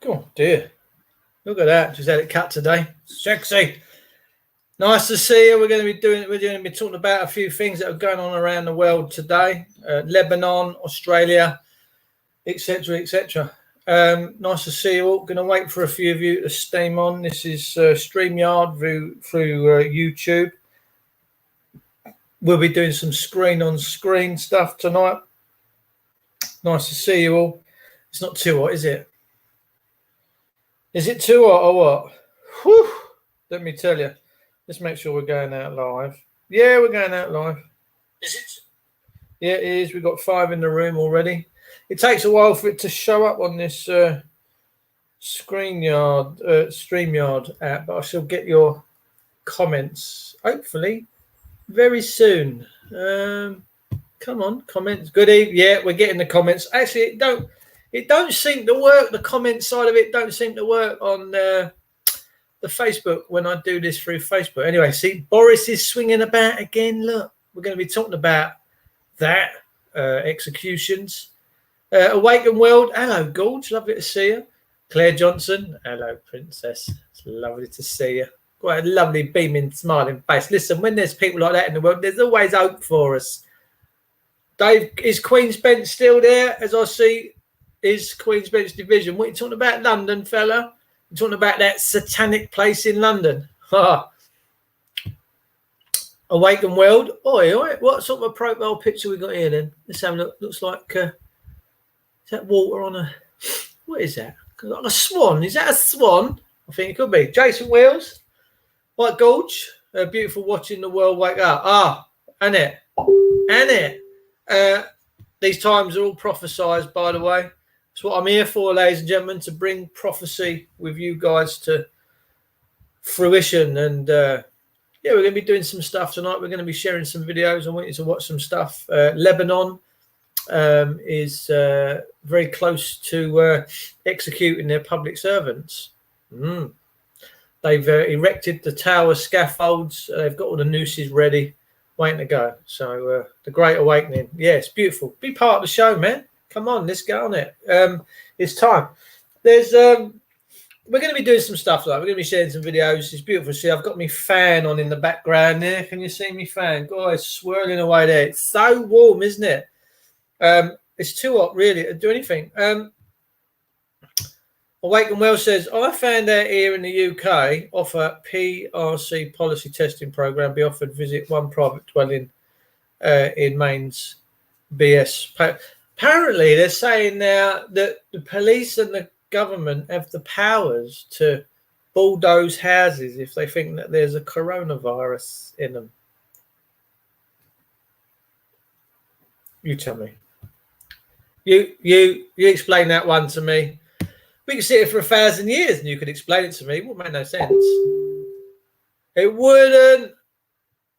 Oh dear. Look at that. Just had it cut today. Sexy. Nice to see you. We're going to be talking about a few things that are going on around the world today. Lebanon, Australia, etc., etc. Nice to see you all. Going to wait for a few of you to steam on. This is StreamYard through YouTube. We'll be doing some screen-on-screen stuff tonight. Nice to see you all. It's not too hot, is it? Is it too hot or what? Whew. Let me tell you. Let's make sure we're going out live. Yeah, we're going out live. Is it? Yeah, it is. We've got 5 in the room already. It takes a while for it to show up on this StreamYard app, but I shall get your comments, hopefully, very soon. Come on, comments. Good evening. Yeah, we're getting the comments. Actually, it don't seem to work. The comment side of it don't seem to work on the Facebook when I do this through Facebook. Anyway, see, Boris is swinging about again. Look, we're going to be talking about that, executions. Awaken World. Hello, Gorge. Lovely to see you. Claire Johnson. Hello, Princess. It's lovely to see you. Quite a lovely, beaming, smiling face. Listen, when there's people like that in the world, there's always hope for us. Dave, is Queen's Bench still there? As I see, is Queen's Bench Division. What are you talking about, London, fella? You're talking about that satanic place in London. Awaken World. Oi. What sort of a profile picture we got here then? Let's have a look. Looks like is that water on a... What is that? Like a swan. Is that a swan? I think it could be. Jason Wheels. What, Gorge? Beautiful watching the world wake up. And it. These times are all prophesied, by the way. That's what I'm here for, ladies and gentlemen, to bring prophecy with you guys to fruition. And yeah, we're going to be doing some stuff tonight. We're going to be sharing some videos. I want you to watch some stuff. Lebanon is very close to executing their public servants. They've erected the tower scaffolds. They've got all the nooses ready, waiting to go. So the Great Awakening. Yeah, it's beautiful. Be part of the show, man. Come on, let's get on it. It's time. There's we're going to be doing some stuff like we're going to be sharing some videos. It's beautiful to see. I've got my fan on in the background there. Can you see me fan? Guys, swirling away there. It's so warm, isn't it? It's too hot, really, to do anything. Awaken Well says, I found out here in the UK, offer PRC policy testing program, be offered visit one private dwelling in Mainz BS. Apparently, they're saying now that the police and the government have the powers to bulldoze houses if they think that there's a coronavirus in them. You tell me. You explain that one to me. We could sit here for 1,000 years and you could explain it to me. It wouldn't make no sense. It wouldn't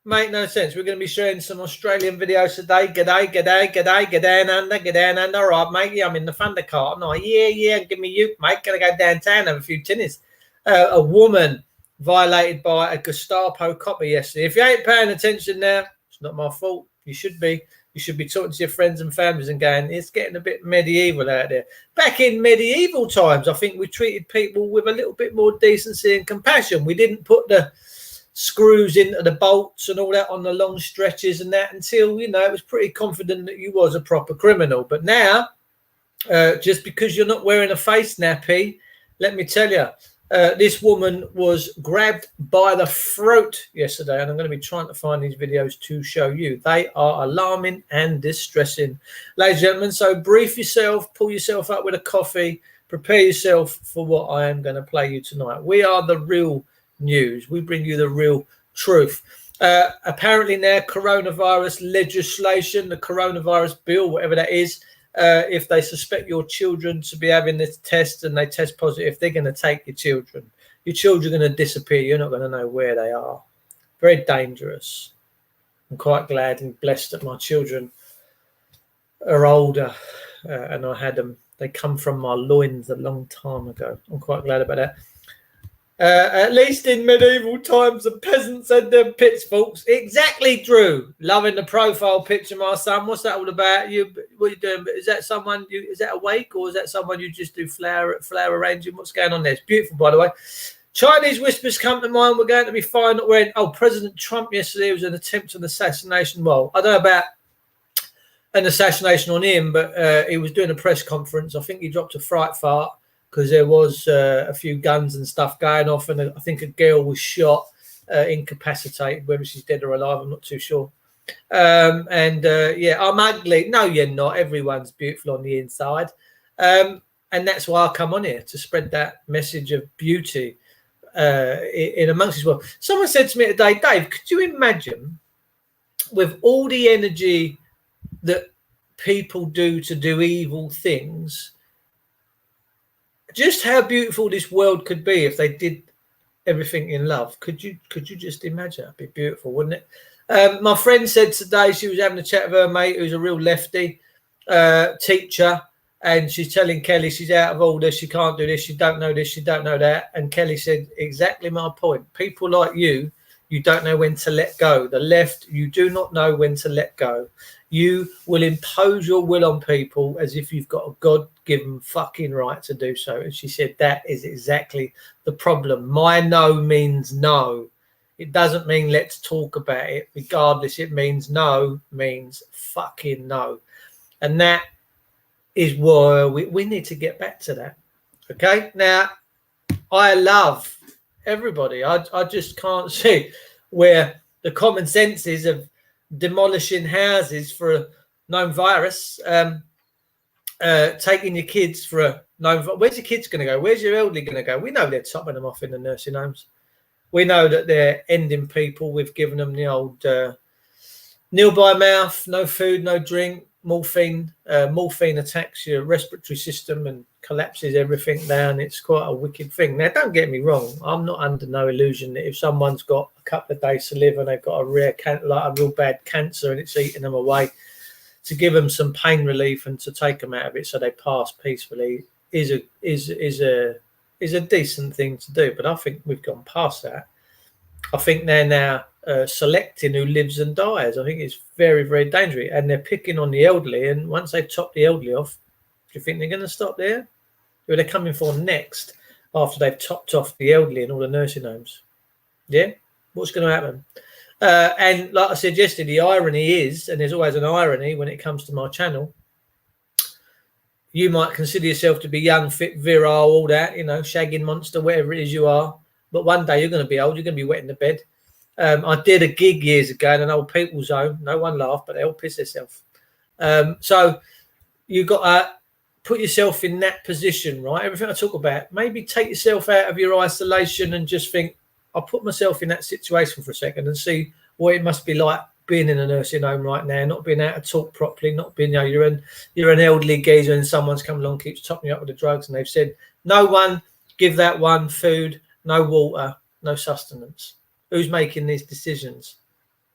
make no sense. We're going to be sharing some Australian videos today. Get down under. All right, mate. Yeah, I'm in the thunder car. No, yeah. Give me you, mate. Gonna go downtown, have a few tinnies. A woman violated by a Gestapo copper yesterday. If you ain't paying attention now, it's not my fault. You should be. You should be talking to your friends and families and going, it's getting a bit medieval out there. Back in medieval times, I think we treated people with a little bit more decency and compassion. We didn't put the screws into the bolts and all that on the long stretches and that until, you know, it was pretty confident that you was a proper criminal. But now, just because you're not wearing a face nappy, let me tell you, this woman was grabbed by the throat yesterday, and I'm going to be trying to find these videos to show you. They are alarming and distressing, ladies and gentlemen. So brief yourself, pull yourself up with a coffee, prepare yourself for what I am going to play you tonight. We are the real news. We bring you the real truth. Apparently now, coronavirus legislation, the coronavirus bill, whatever that is, if they suspect your children to be having this test and they test positive, they're going to take your children. Your children are going to disappear. You're not going to know where they are. Very dangerous. I'm quite glad and blessed that my children are older and I had them. They come from my loins a long time ago. I'm quite glad about that. At least in medieval times, the peasants had their pitchforks. Exactly, Drew. Loving the profile picture, my son. What's that all about? What are you doing? Is that someone? Is that a wake, or is that someone you just do flower arranging? What's going on there? It's beautiful, by the way. Chinese whispers come to mind. We're going to be fine. Not wearing. Oh, President Trump yesterday was an attempt on assassination. Well, I don't know about an assassination on him, but he was doing a press conference. I think he dropped a fright fart, because there was a few guns and stuff going off, and I think a girl was shot, incapacitated. Whether she's dead or alive, I'm not too sure. Yeah, I'm ugly. No, you're not. Everyone's beautiful on the inside. And that's why I come on here, to spread that message of beauty in amongst as well. Someone said to me today, Dave, could you imagine, with all the energy that people do to do evil things, just how beautiful this world could be if they did everything in love? Could you just imagine? It'd be beautiful, wouldn't it? My friend said today she was having a chat with her mate, who's a real lefty teacher, and she's telling Kelly she's out of order, she can't do this, she don't know this, she don't know that. And Kelly said, exactly my point. People like you don't know when to let go. The left, you do not know when to let go. You will impose your will on people as if you've got a God-given fucking right to do so. And she said that is exactly the problem. My no means no. It doesn't mean let's talk about it. Regardless, it means no means fucking no. And that is why we need to get back to that. Okay? Now, I love everybody. I just can't see where the common sense is of demolishing houses for a known virus, taking your kids for a known. Where's your kids going to go? Where's your elderly going to go? We know they're topping them off in the nursing homes. We know that they're ending people. We've given them the old nil by mouth, no food, no drink, morphine. Morphine attacks your respiratory system and collapses everything down. It's quite a wicked thing. Now, don't get me wrong. I'm not under no illusion that if someone's got a couple of days to live and they've got a rare like a real bad cancer and it's eating them away, to give them some pain relief and to take them out of it so they pass peacefully is a decent thing to do. But I think we've gone past that. I think they're now selecting who lives and dies. I think it's very, very dangerous, and they're picking on the elderly. And once they've topped the elderly off, do you think they're going to stop there? Who are they coming for next after they've topped off the elderly in all the nursing homes? Yeah, what's going to happen? And like I said yesterday, the irony is, and there's always an irony when it comes to my channel, you might consider yourself to be young, fit, virile, all that, you know, shagging monster, whatever it is you are. But one day you're going to be old, you're going to be wet in the bed. I did a gig years ago in an old people's home. No one laughed, but they all pissed themselves. So you've got to put yourself in that position, right? Everything I talk about, maybe take yourself out of your isolation and just think, I'll put myself in that situation for a second and see what it must be like being in a nursing home right now, not being able to talk properly, not being, you know, you're an elderly geezer and someone's come along, keeps topping you up with the drugs, and they've said, no one, give that one food, no water, no sustenance. Who's making these decisions?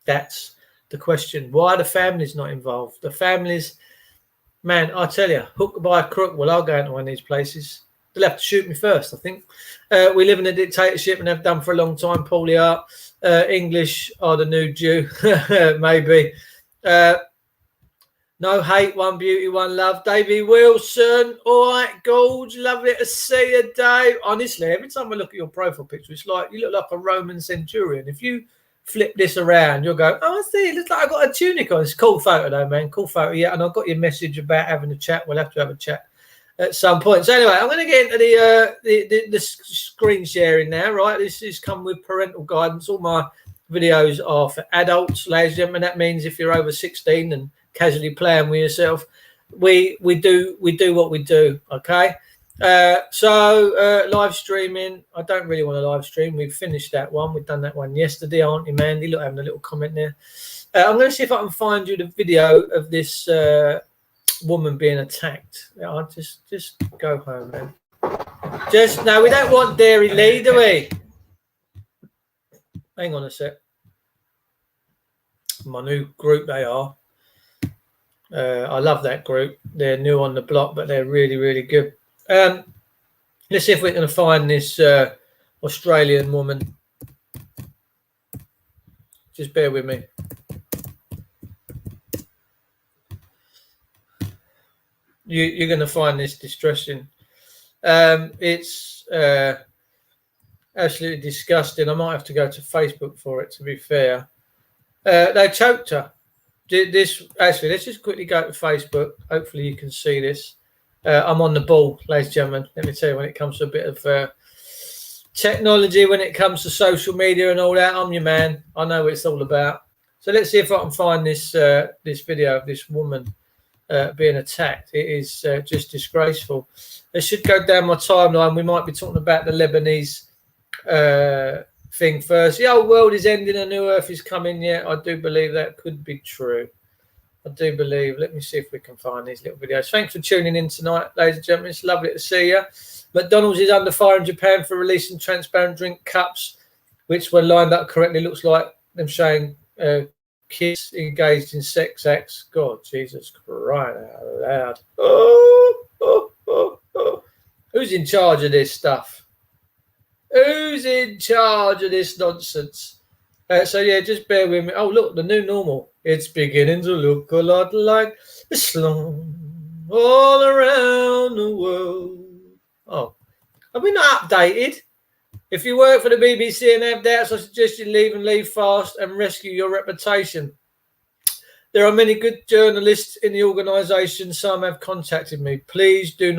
That's the question. Why are the families not involved? The families, man, I tell you, hook by a crook, well, I'll go into one of these places. They'll have to shoot me first, I think. We live in a dictatorship and have done for a long time, Paulie Hart. English are the new Jew, maybe. No hate, one beauty, one love. Davey Wilson, all right, Gorge, lovely to see you, Dave. Honestly, every time I look at your profile picture, it's like you look like a Roman centurion. If you flip this around, you'll go, oh, I see, it looks like I got a tunic on. It's a cool photo, though, man. Cool photo, yeah. And I got your message about having a chat. We'll have to have a chat at some point. So anyway, I'm going to get into the screen sharing now, right? This has come with parental guidance. All my videos are for adults, ladies and gentlemen. That means if you're over 16 and casually playing with yourself, we do what we do, okay? So live streaming, I don't really want to live stream. We've finished that one. We've done that one yesterday, aren't you, Mandy? Look, having a little comment there. I'm going to see if I can find you the video of this woman being attacked. I'll just go home, man. No, we don't want Dairy Lee, do we? Hang on a sec. My new group, they are. I love that group. They're new on the block, but they're really, really good. Let's see if we're going to find this Australian woman. Just bear with me. You're going to find this distressing. It's absolutely disgusting. I might have to go to Facebook for it, to be fair. They choked her. Actually, let's just quickly go to Facebook. Hopefully you can see this. I'm on the ball, ladies and gentlemen. Let me tell you, when it comes to a bit of technology, when it comes to social media and all that, I'm your man. I know what it's all about. So let's see if I can find this this video of this woman being attacked. It is just disgraceful. It should go down my timeline. We might be talking about the Lebanese thing first. The old world is ending, a new earth is coming. Yeah, I do believe that could be true. I do believe. Let me see if we can find these little videos. Thanks for tuning in tonight, ladies and gentlemen. It's lovely to see you. McDonald's is under fire in Japan for releasing transparent drink cups, which were lined up correctly. Looks like them showing kids engaged in sex acts. God, Jesus, crying out loud. Who's in charge of this stuff? Who's in charge of this nonsense? So, yeah, just bear with me. Oh, look, the new normal. It's beginning to look a lot like Islam all around the world. Oh, are we not updated? If you work for the BBC and have doubts, I suggest you leave and leave fast and rescue your reputation. There are many good journalists in the organisation. Some have contacted me. Please do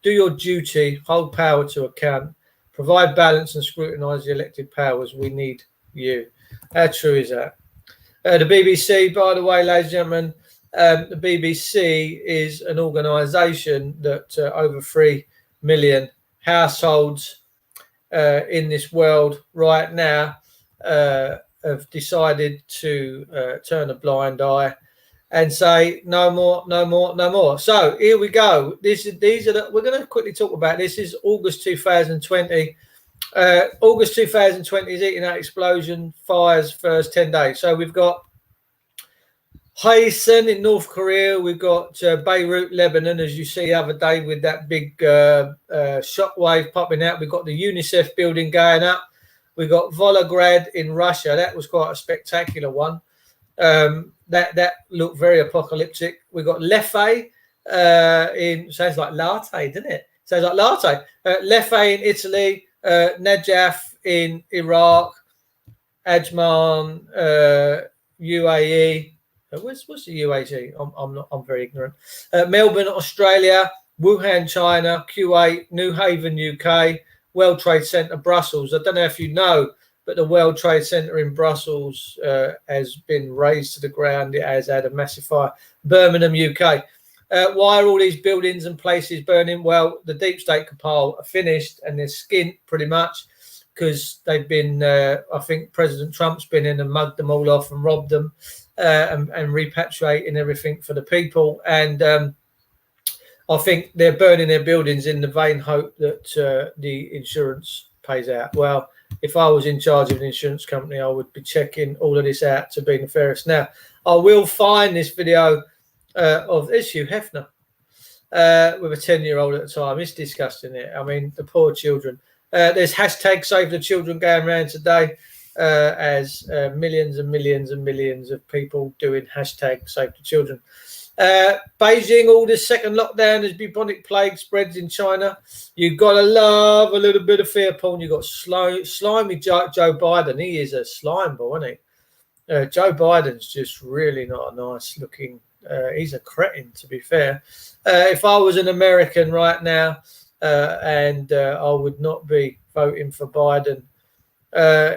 your duty, hold power to account, provide balance and scrutinise the elected powers. We need you. How true is that? The BBC, by the way, ladies and gentlemen, the BBC is an organisation that over 3 million households in this world right now have decided to turn a blind eye and say no more, no more, no more. So here we go. We're going to quickly talk about this. Is August 2020. August 2020 is eating that explosion fires first 10 days. So we've got Haesan in North Korea. We've got Beirut, Lebanon, as you see the other day with that big shockwave popping out. We've got the UNICEF building going up. We've got Volgograd in Russia. That was quite a spectacular one. That looked very apocalyptic. We've got Leffe sounds like latte, doesn't it? Sounds like latte. Leffe in Italy. Najaf in Iraq, Ajman, UAE. What's the UAE? I'm very ignorant. Melbourne, Australia, Wuhan, China, Kuwait, New Haven, UK, World Trade Center, Brussels. I don't know if you know, but the World Trade Center in Brussels has been razed to the ground. It has had a massive fire. Birmingham, UK. Why are all these buildings and places burning? Well, the deep state cabal are finished and they're skint pretty much because they've been, I think President Trump's been in and mugged them all off and robbed them and repatriating everything for the people. And I think they're burning their buildings in the vain hope that the insurance pays out. Well, if I was in charge of an insurance company, I would be checking all of this out to be nefarious. Now, I will find this video of Hugh Hefner with a 10-year-old at the time. It's disgusting. I mean, the poor children. There's hashtag Save the Children going around today as millions and millions and millions of people doing hashtag Save the Children. Beijing, all this second lockdown as bubonic plague spreads in China. You've got to love a little bit of fear porn. You've got slimy Joe Biden. He is a slime ball, isn't he? Joe Biden's just really not a nice looking. He's a cretin, to be fair. If I was an American right now and I would not be voting for Biden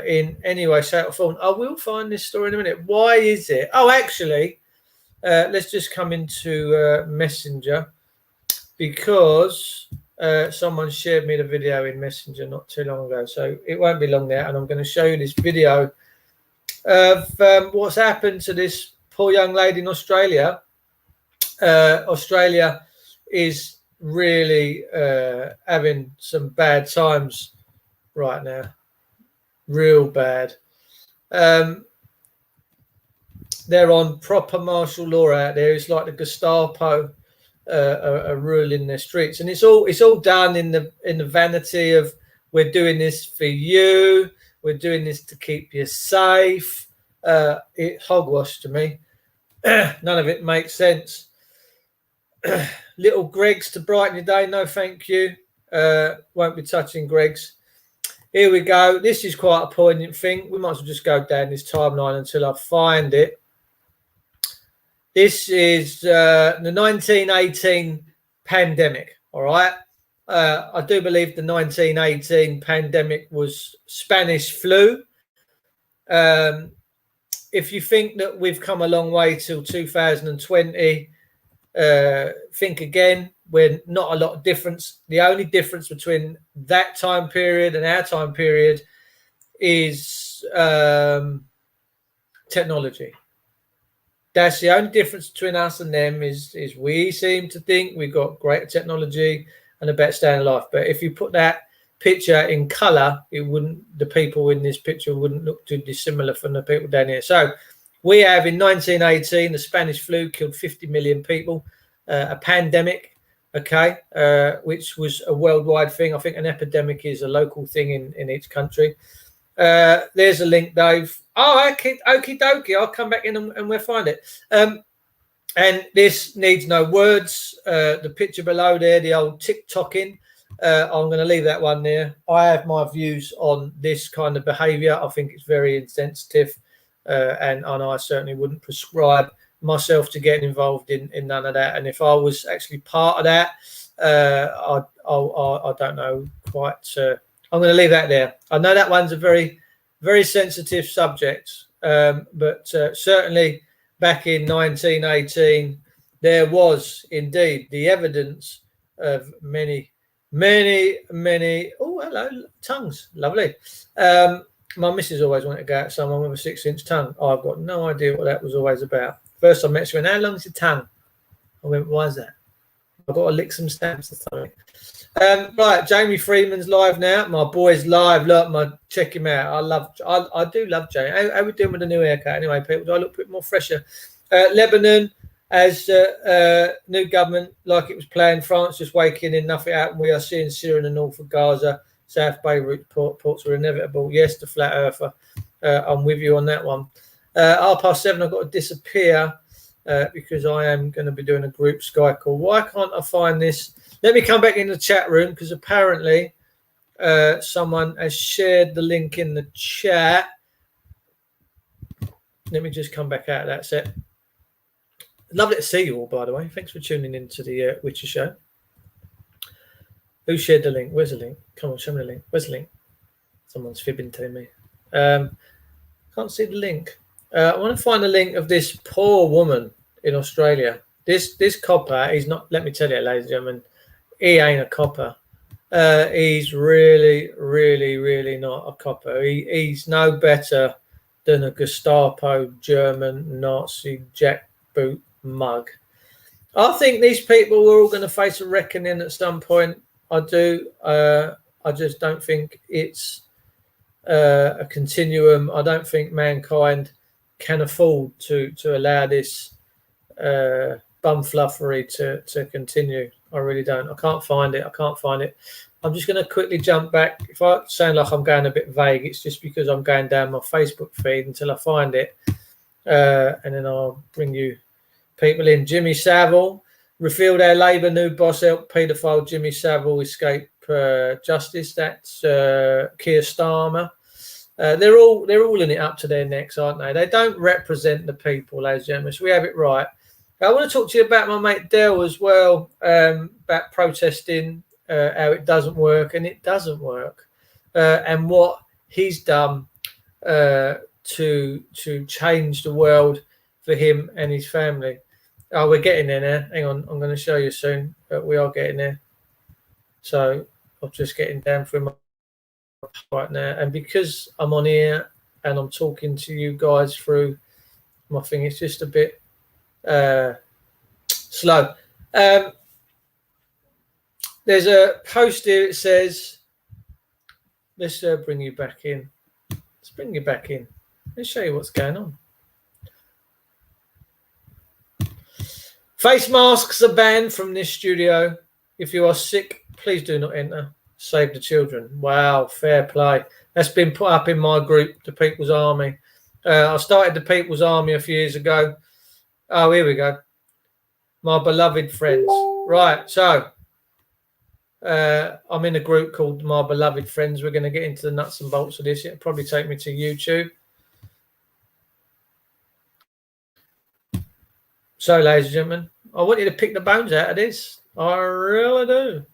in any way, shape or form. I will find this story in a minute. Why is it? Oh, actually, let's just come into Messenger because someone shared me the video in Messenger not too long ago. So it won't be long now. And I'm going to show you this video of what's happened to this poor young lady in Australia. Australia is really having some bad times right now. Real bad. They're on proper martial law out there. It's like the Gestapo are ruling their streets, and it's all done in the vanity of We're doing this for you. We're doing this to keep you safe. It's hogwash to me. None of it makes sense. Little Greg's to brighten your day. No, thank you. Won't be touching Greg's. Here we go. This is quite a poignant thing. We might as well just go down this timeline until I find it. This is the 1918 pandemic. All right. I do believe the 1918 pandemic was Spanish flu. If you think that we've come a long way till 2020, think again. We're not a lot of difference. The only difference between that time period and our time period is technology. That's the only difference between us and them is we seem to think we've got greater technology and a better standard of life. But if you put that picture in colour, it wouldn't. The people in this picture wouldn't look too dissimilar from the people down here. So we have in 1918 the Spanish flu killed 50 million people, a pandemic. Okay, which was a worldwide thing. I think an epidemic is a local thing in each country. There's a link, Dave. Oh, okie dokie. I'll come back in and we'll find it. And this needs no words. The picture below there, the old TikToking. I'm going to leave that one there. I have my views on this kind of behaviour. I think it's very insensitive, and I certainly wouldn't prescribe myself to getting involved in none of that. And if I was actually part of that, I don't know quite. I'm going to leave that there. I know that one's a very, very sensitive subject, but certainly back in 1918, there was indeed the evidence of many. Oh, hello, tongues, lovely. My missus always wanted to go at someone with a 6-inch tongue. I've got no idea what that was always about. First I met, she went, "How long's your tongue?" I went, "Why is that?" I've got to lick some stamps or something. Right, Jamie Freeman's live now. My boy's live. Look, check him out. I do love Jamie. How we doing with the new haircut? Anyway, people, do I look a bit more fresher? Lebanon as new government, like it was planned. France just waking in, nothing happened. We are seeing Syria in the north of Gaza. South Beirut ports are inevitable. Yes, the flat earther. I'm with you on that one. 7:30, I've got to disappear because I am going to be doing a group Skype call. Why can't I find this? Let me come back in the chat room because apparently someone has shared the link in the chat. Let me just come back out of that set. Lovely to see you all, by the way. Thanks for tuning in to the Witcher Show. Who shared the link? Where's the link? Come on, show me the link. Where's the link? Someone's fibbing to me. Can't see the link. I want to find the link of this poor woman in Australia. This copper, he's not, let me tell you, ladies and gentlemen, he ain't a copper. He's really, really, really not a copper. He's no better than a Gestapo German Nazi jackboot mug. I think these people were all going to face a reckoning at some point. I do. I just don't think it's a continuum. I don't think mankind can afford to allow this bumfluffery to continue. I really don't. I can't find it. I'm just going to quickly jump back. If I sound like I'm going a bit vague, it's just because I'm going down my Facebook feed until I find it. And then I'll bring you people in. Jimmy Savile revealed our Labour new boss helped paedophile Jimmy Savile escape justice. That's Keir Starmer. They're all in it up to their necks, aren't they? They don't represent the people, ladies and gentlemen. So we have it right. I want to talk to you about my mate Dell as well, about protesting, how it doesn't work, and it doesn't work, and what he's done to change the world for him and his family. Oh, we're getting there now. Hang on, I'm going to show you soon, but we are getting there. So I'm just getting down through my right now, and because I'm on here and I'm talking to you guys through my thing, it's just a bit slow. There's a post here. It says, let's bring you back in. Let's bring you back in. Let's show you what's going on. Face masks are banned from this studio. If you are sick, please do not enter. Save the children. Wow, fair play. That's been put up in my group, the People's Army. I started the People's Army a few years ago. Oh, here we go. My beloved friends. Right, so I'm in a group called My Beloved Friends. We're going to get into the nuts and bolts of this. It'll probably take me to YouTube. So, ladies and gentlemen, I want you to pick the bones out of this. I really do.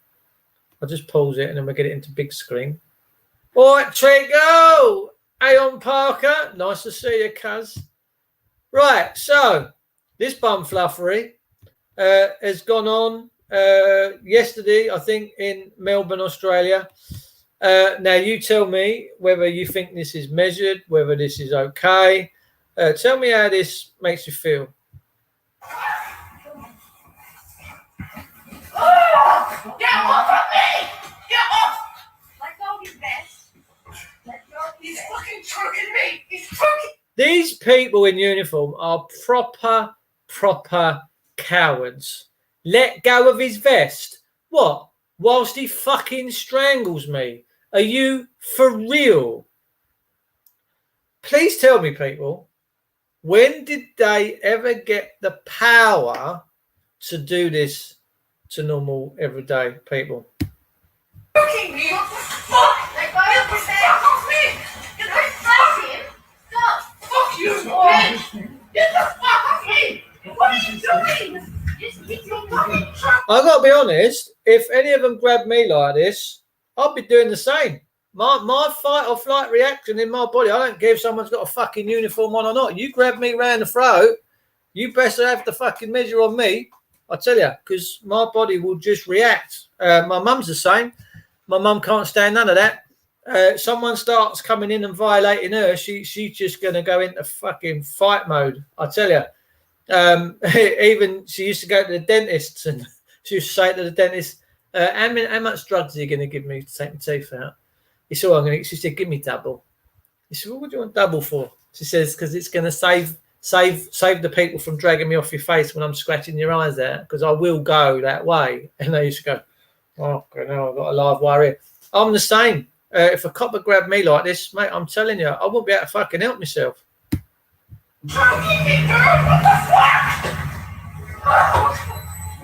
I'll just pause it and then we'll get it into big screen. All right, Trigo. Aeon Parker. Nice to see you, cuz. Right, so this bum fluffery has gone on yesterday, I think, in Melbourne, Australia. Now, you tell me whether you think this is measured, whether this is okay. Tell me how this makes you feel. Oh, get off of me! Get off! Let go of your vest. Let go. He's fucking choking me. He's choking. These people in uniform are proper cowards. Let go of his vest. What? Whilst he fucking strangles me. Are you for real? Please tell me, people, when did they ever get the power to do this to normal, everyday people? Choking me. Fuck! Let go of your vest. Off me! Get the fuck off him. Stop. Fuck you, boy. Get the fuck off me. What are you doing? You're fucking choking. I got to be honest, if any of them grabbed me like this, I'd be doing the same. My fight or flight reaction in my body, I don't care if someone's got a fucking uniform on or not. You grab me round the throat, you better have the fucking measure on me, I tell you, because my body will just react. My mum's the same. My mum can't stand none of that. Someone starts coming in and violating her, she's just going to go into fucking fight mode, I tell you. Even she used to go to the dentist and she used to say to the dentist, how much drugs are you going to give me to take my teeth out? He said, she said, give me double. He said, well, what do you want double for? She says, because it's going to save the people from dragging me off your face when I'm scratching your eyes out, because I will go that way. And they used to go, oh, now I've got a live wire here. I'm the same. If a copper grabbed me like this, mate, I'm telling you, I won't be able to fucking help myself. Choking me, girl. What the fuck?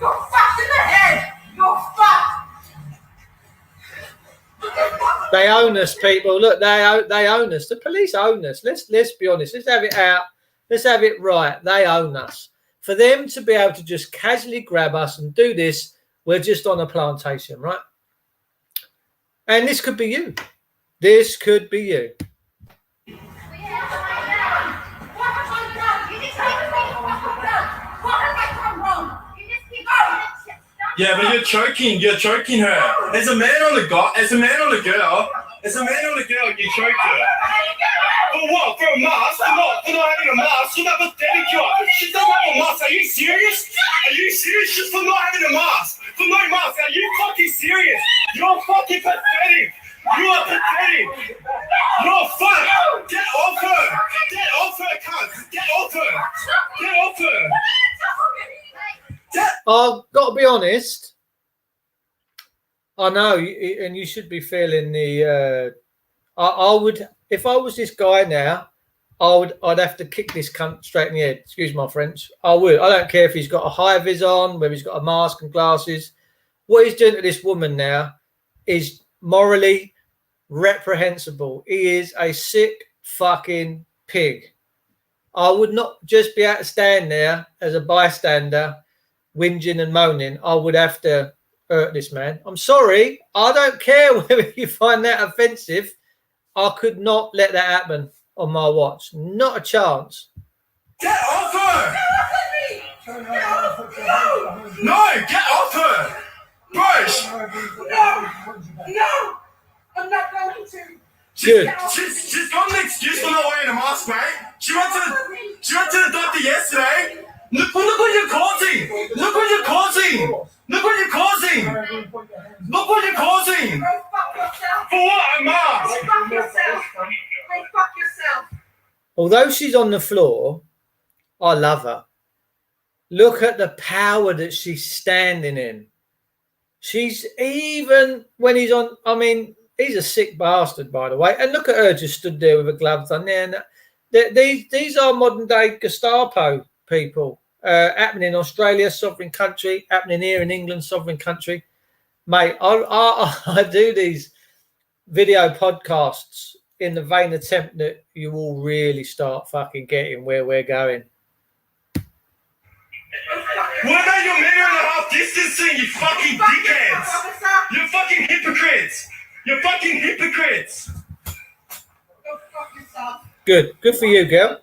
You're fucked in the head. You're fucked. They own us, people. Look, they own us. The police own us. Let's be honest. Let's have it out. Let's have it right. They own us. For them to be able to just casually grab us and do this, we're just on a plantation, right? And this could be you. This could be you. Yeah, but you're choking her. There's a man on the girl. There's a man on the girl. There's a man on the girl. You choked her. For what? For a mask? For not having a mask? Look how pathetic you are. She doesn't have a mask. Are you serious? Are you serious? Just for not having a mask? For no mask? Are you fucking serious? You're fucking pathetic. You are pathetic. You're fucked. Get off her. Get off her, cunt. Get off her. Get off her. I've got to be honest. I know, and you should be feeling the. I would, if I was this guy now, I'd have to kick this cunt straight in the head. Excuse my French. I would. I don't care if he's got a high vis on, whether he's got a mask and glasses. What he's doing to this woman now is morally reprehensible. He is a sick fucking pig. I would not just be able to stand there as a bystander, whinging and moaning. I would have to hurt this man. I'm sorry. I don't care whether you find that offensive. I could not let that happen on my watch. Not a chance. Get off her! No, get off her! Bruce! No! I'm not going to. She's got an excuse for not wearing a mask, mate. She went to the doctor yesterday. Look what you're causing! Look what you're causing! Look what you're causing! Look what you're causing! Go fuck yourself. For what? A mask? Go fuck yourself. Go fuck yourself. Although she's on the floor, I love her. Look at the power that she's standing in. She's even when he's on. I mean, he's a sick bastard, by the way. And look at her just stood there with her gloves on there. And these are modern day Gestapo people. Happening in Australia, sovereign country. Happening here in England, sovereign country. Mate, I do these video podcasts in the vain attempt that you will really start fucking getting where we're going. What about your meter and a half distancing, you fucking dickheads? You fucking hypocrites! You fucking hypocrites! Good for you, girl.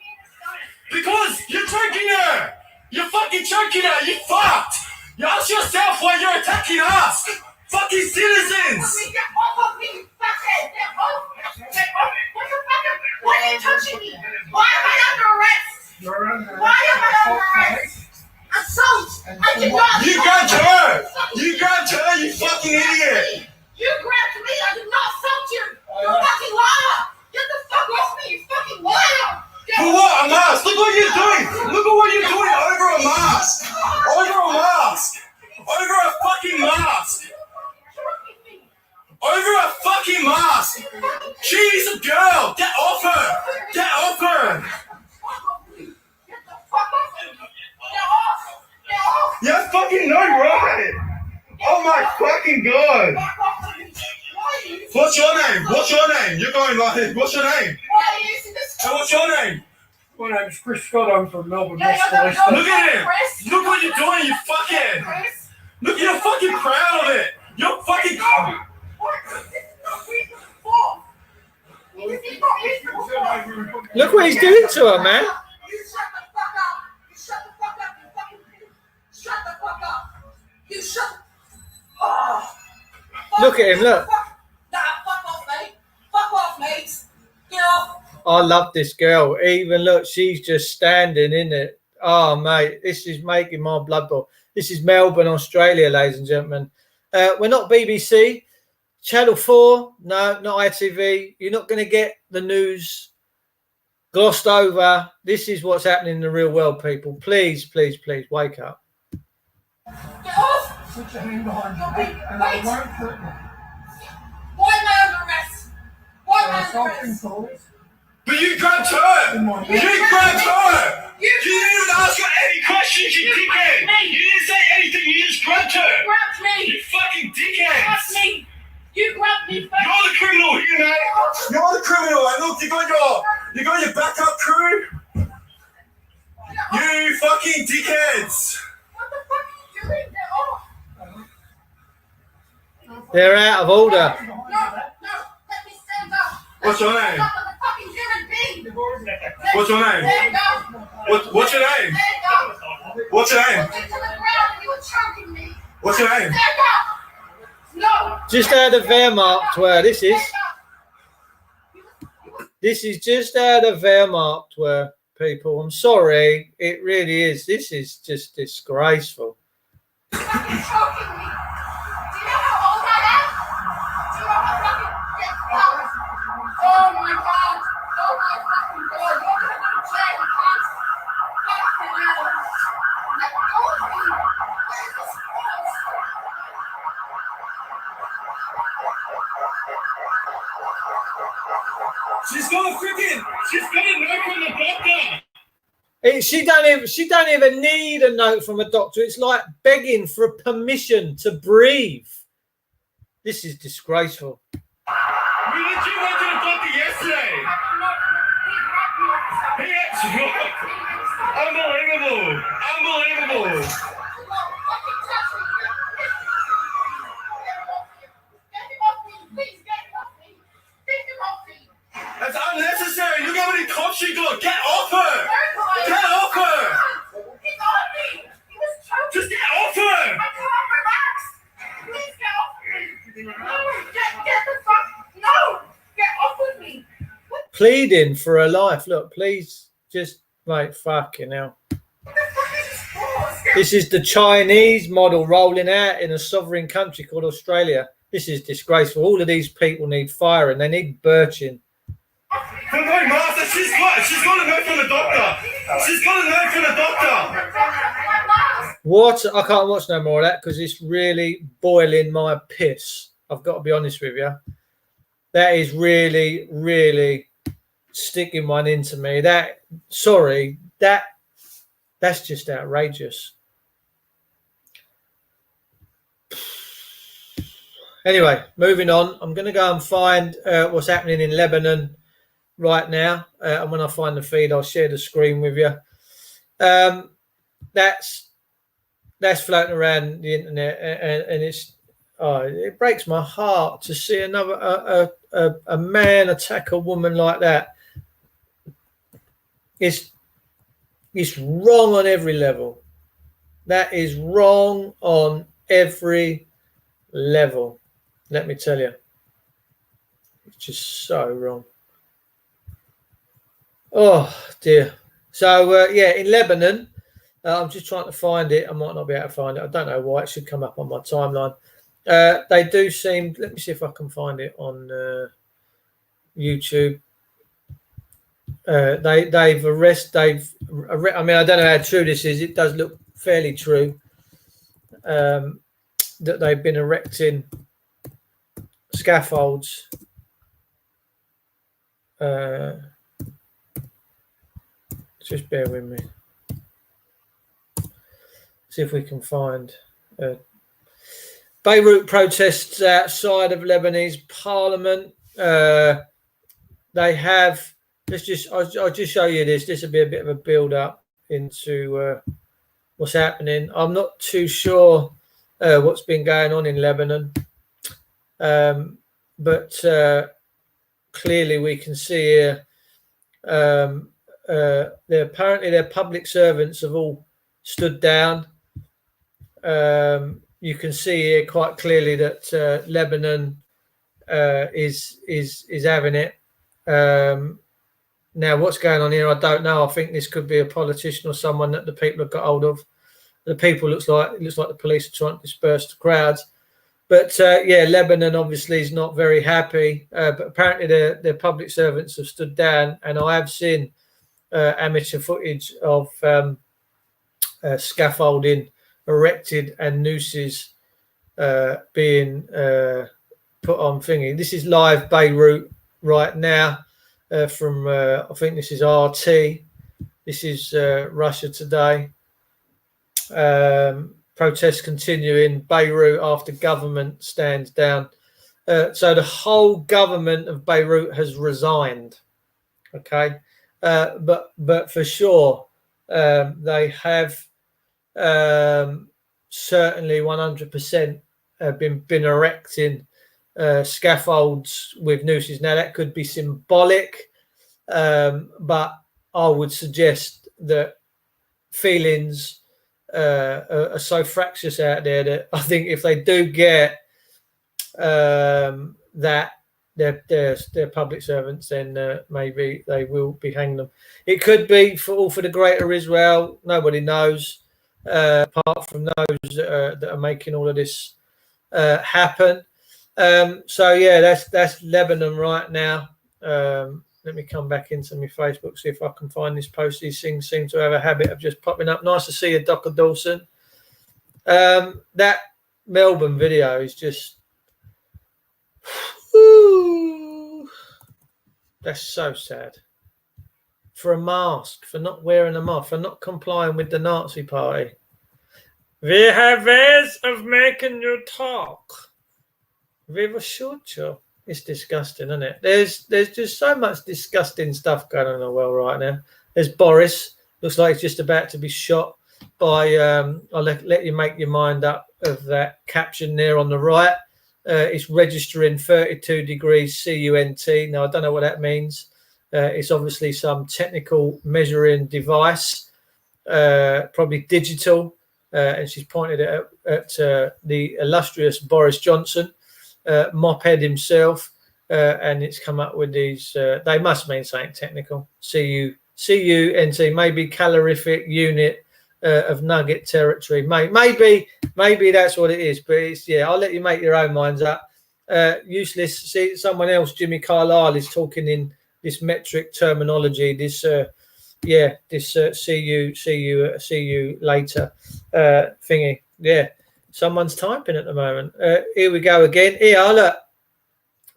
Because you're choking her! You're fucking choking her! You fucked! You ask yourself why you're attacking us! Fucking citizens! Get off of me, you fuckhead! Get off! Get off! Why are you touching me? Why am I under arrest? Why am I under arrest? Assault! I did not. You grabbed her! You grabbed her, you fucking idiot! You grabbed me! I did not assault you! You're a fucking liar! Get the fuck off me, you fucking liar! For what? A mask? Look what you're doing! Look at what you're doing over a mask! Over a mask! Over a fucking mask! Over a fucking mask! She's a girl! Get off her! Get off her! Get the fuck off me! Get off! Get off! You have fucking no right! Oh my fucking god! Fuck off me! Why are you? What's your name? What's your name? You're going like this. What's your name? Why are you using this? And what's your name? My name's Chris Scott. I'm from Melbourne, Yeah, West you're Police. gonna go- Look at him! Chris. Look what you're doing, you fuckhead! Chris? Look, you're fucking proud of it! You're fucking... Look what he's doing to her, man. You shut the fuck up! You shut the fuck up, you fucking bitch! Shut the fuck up! You shut. Oh. Look at him, look. Nah, fuck off, mate. Fuck off, mate. Get off. I love this girl. Even look, she's just standing in it. Oh, mate, this is making my blood boil. This is Melbourne, Australia, ladies and gentlemen. We're not BBC. Channel 4, no, not ITV. You're not going to get the news glossed over. This is what's happening in the real world, people. Please, please, please, wake up. Get off. Put your hand behind your Wait, back and I wait. won't hurt you. Why am I under arrest? Why am I under Assaulting arrest? police. But you grabbed her! In my You grabbed her! You You didn't even ask her any questions, you dickhead! You didn't say anything, you just grabbed her! grabbed me. You fucking You grabbed dickheads! me. You grabbed me. You're the criminal here, mate! You're the criminal, and look, you got your backup crew! You fucking dickheads! What the fuck are you doing? Get off. They're out of order. No, let me stand up. What's your name? Stop like a fucking human being. What's your name? Stand up. What's your name? Stand up. What's your name? Put you to the ground and you were choking me. What's your name? Stand up. No. Just out of Wehrmacht, where this is. This is just out of Wehrmacht, where people. I'm sorry, it really is. This is just disgraceful. You're fucking choking me. Do you know how old I am? Do you know how fucking oh my god. Oh my fucking god. You're gonna go to jail. You can't. Fucking hell. Let go of me. Where's this horse? She's got a note from the doctor! She don't even need a note from a doctor. It's like begging for permission to breathe. This is disgraceful. We literally went to the doctor yesterday! Unbelievable! Unbelievable! That's unnecessary! Look how many cops she got! Get off her! Get off her! Just get off her! Get off with me! Pleading for her life. Look, please just like fucking hell. This is the Chinese model rolling out in a sovereign country called Australia. This is disgraceful. All of these people need firing. They need birching. For no master, she's got a note from the doctor! She's got a note from the doctor! My mask! What? I can't watch no more of that because it's really boiling my piss. I've got to be honest with you. That is really, really sticking one into me. That's just outrageous. Anyway, moving on. I'm going to go and find what's happening in Lebanon right now. And when I find the feed, I'll share the screen with you. That's floating around the internet, and it breaks my heart to see another a man attack a woman like that. It's wrong on every level. That is wrong on every level. Let me tell you, it's just so wrong. Oh dear. So in Lebanon, I'm just trying to find it. I might not be able to find it. I don't know why. It should come up on my timeline. They do seem. Let me see if I can find it on YouTube. They've arrested. I mean, I don't know how true this is. It does look fairly true. That they've been erecting scaffolds. Just bear with me. See if we can find Beirut protests outside of Lebanese parliament. They have. I'll just show you this. This will be a bit of a build up into what's happening. I'm not too sure what's been going on in Lebanon, but clearly we can see here. Apparently their public servants have all stood down. You can see here quite clearly that Lebanon is having it. Now, what's going on here, I don't know. I think this could be a politician or someone that the people have got hold of. The people looks like the police are trying to disperse the crowds. But Lebanon obviously is not very happy. But apparently their public servants have stood down, and I have seen amateur footage of scaffolding erected and nooses being put on thingy. This is live Beirut right now from I think this is RT. This is Russia Today. Protests continue in Beirut after government stands down. So the whole government of Beirut has resigned. Okay, but for sure they have certainly 100% been erecting scaffolds with nooses. Now that could be symbolic, but I would suggest that feelings are so fractious out there that I think if they do get that they're public servants, then maybe they will be hanging them. It could be for the greater Israel. Nobody knows, apart from those that are making all of this happen. That's Lebanon right now. Let me come back into my Facebook, see if I can find this post. These things seem to have a habit of just popping up. Nice to see you, Dr. Dawson. That Melbourne video is just... That's so sad. For a mask, for not wearing a mask, for not complying with the Nazi party. We have ways of making you talk. We will shoot you. It's disgusting, isn't it? There's just so much disgusting stuff going on in the world right now. There's Boris. Looks like he's just about to be shot by... I'll let you make your mind up of that caption there on the right. It's registering 32 degrees CUNT. Now, I don't know what that means. It's obviously some technical measuring device, probably digital. And she's pointed it at the illustrious Boris Johnson, mophead himself. And it's come up with these, they must mean something technical. CUNT, maybe calorific unit of nugget territory. Maybe that's what it is. But it's, I'll let you make your own minds up. Useless. See, someone else, Jimmy Carlisle, is talking in this metric terminology, this Yeah, this see you later thingy. Yeah, someone's typing at the moment. Here we go again. Here, look.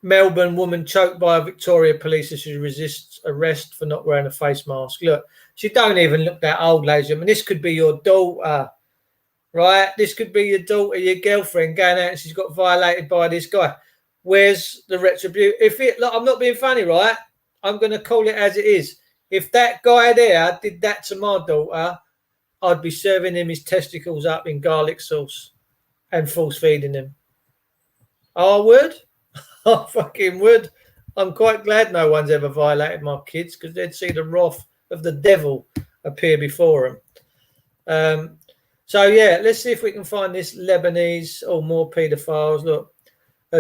Melbourne woman choked by a Victoria police as she resists arrest for not wearing a face mask. Look, she don't even look that old, ladies and gentlemen. This could be your daughter, right? This could be your daughter, your girlfriend going out and she's got violated by this guy. Where's the retribution? Look, I'm not being funny, right? I'm going to call it as it is. If that guy there did that to my daughter, I'd be serving him his testicles up in garlic sauce and force feeding him. I would. I fucking would. I'm quite glad no one's ever violated my kids because they'd see the wrath of the devil appear before them. So, yeah, let's see if we can find this Lebanese or more paedophiles. Look,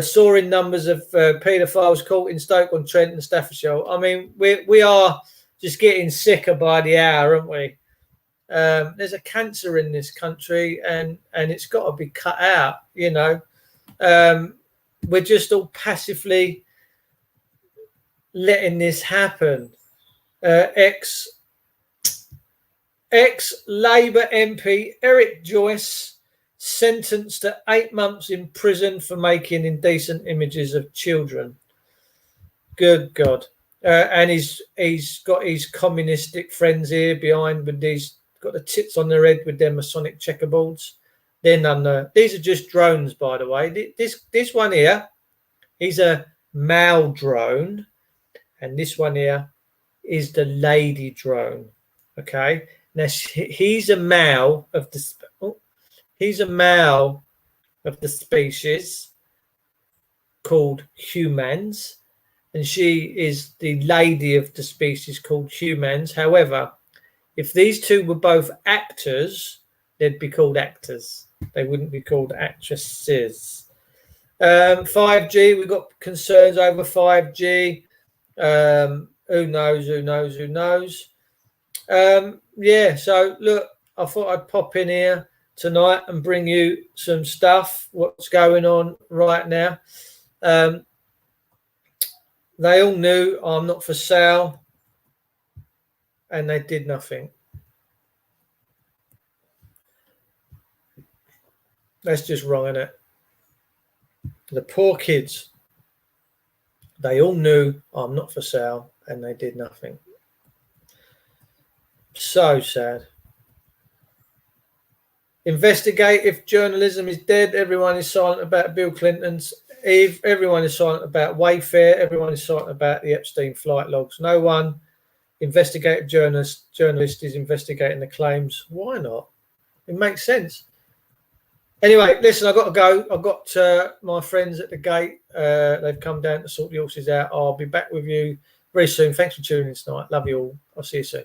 soaring numbers of paedophiles caught in Stoke-on-Trent and Staffordshire. I mean, we are just getting sicker by the hour, aren't we? There's a cancer in this country and it's got to be cut out, you know. We're just all passively letting this happen. Ex-Labour MP Eric Joyce sentenced to 8 months in prison for making indecent images of children. Good God. And he's got his communistic friends here behind with these, got the tits on their head with their Masonic checkerboards. They're none. These are just drones, by the way. This one here, he's a male drone, and this one here is the lady drone. Okay, now he's a male of the species called humans, and she is the lady of the species called humans. However, if these two were both actors, they'd be called actors. They wouldn't be called actresses. 5G, we've got concerns over 5G. Who knows? Yeah, so look, I thought I'd pop in here tonight and bring you some stuff, what's going on right now. They all knew I'm not for sale, and they did nothing. That's just wrong, isn't it? The poor kids, they all knew I'm not for sale and they did nothing. So sad. Investigative journalism is dead. Everyone is silent about Bill Clinton's Eve. Everyone is silent about Wayfair. Everyone is silent about the Epstein flight logs. No one investigative journalist is investigating the claims. Why not? It makes sense. Anyway, listen, I've got to go. I've got my friends at the gate. They've come down to sort the horses out. I'll be back with you very soon. Thanks for tuning in tonight. Love you all. I'll see you soon.